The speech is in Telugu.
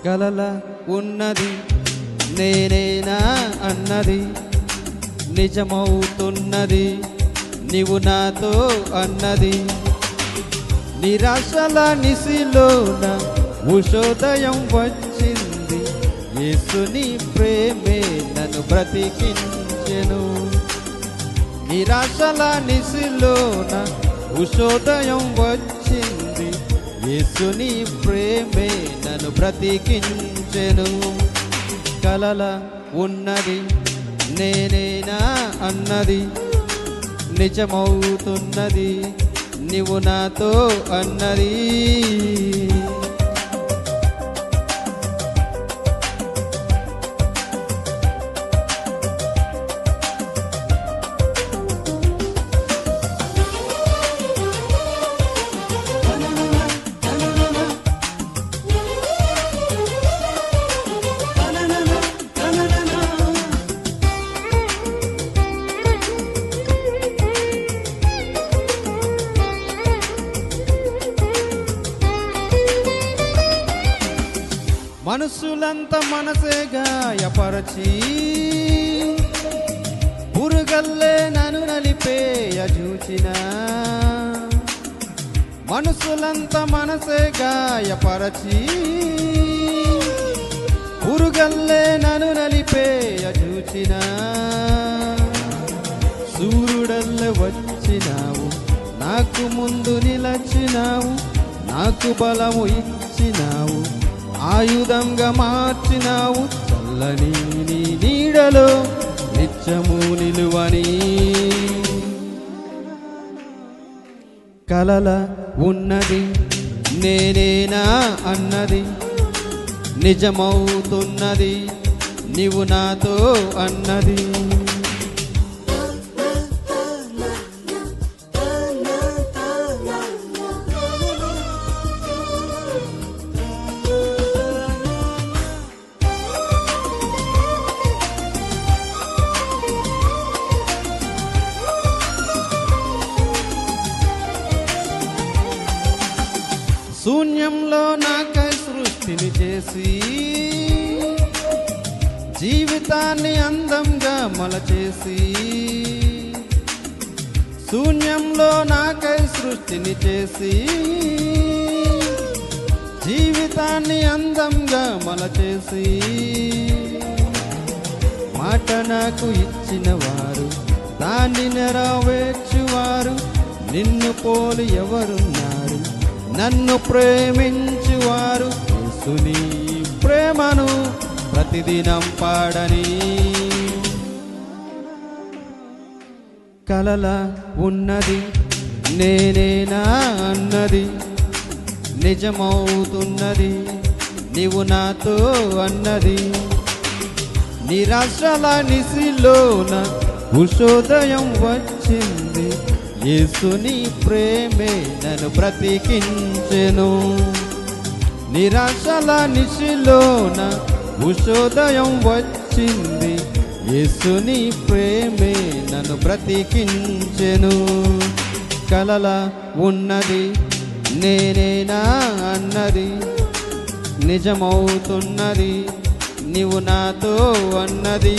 కలల ఉన్నది నేనేనా అన్నది నిజమవుతున్నది నీవు నాతో అన్నది. నిరాశల నిశిలోన ఉషోదయం వచ్చింది, యేసుని ప్రేమే నన్ను బ్రతికించెను. నిరాశల నిశిలోన ఉషోదయం వచ్చింది, యేసుని ప్రేమే నన్ను బ్రతికించెను. కలల ఉన్నది నేనేనా అన్నది నిజమవుతున్నది నీవు నాతో అన్నది. మనుషులంతా మనసే గాయపరచి పురుగల్లే నన్ను నలిపేయ చూచిన. మనుషులంతా మనసే గాయపరచి పురుగల్లే నన్ను నలిపేయ చూచిన. సూర్యుడల్లే వచ్చినావు, నాకు ముందు నిలచినావు, నాకు బలము ఇచ్చినావు, ఆయుధంగా మార్చినావు, చల్లని నీ నీడలో నిత్యము నిలువని. కలల ఉన్నది నేనేనా అన్నది నిజమవుతున్నది నీవు నాతో అన్నది. శూన్యంలో నాకై సృష్టిని చేసి జీవితాన్ని అందంగా మలచేసి. శూన్యంలో నాకై సృష్టిని చేసి జీవితాన్ని అందంగా మలచేసి. మాట నాకు ఇచ్చిన వారు దాన్ని నెరవేర్చువారు, నిన్ను పోలి ఎవరున్నారు నన్ను ప్రేమించువారు. యేసుని ప్రేమను ప్రతిదినం పాడని. కలల ఉన్నది నేనేనా అన్నది నిజమవుతున్నది నీవు నాతో అన్నది. నిరాశల నిశిలోన ఉషోదయం వచ్చింది, యేసుని ప్రేమే నన్ను బ్రతికించెను. నిరాశల నిశిలోన ఉషోదయం వచ్చింది, యేసుని ప్రేమే నన్ను బ్రతికించెను. కలల ఉన్నది నేనేనా అన్నది నిజమవుతున్నది నీవు నాతో అన్నది.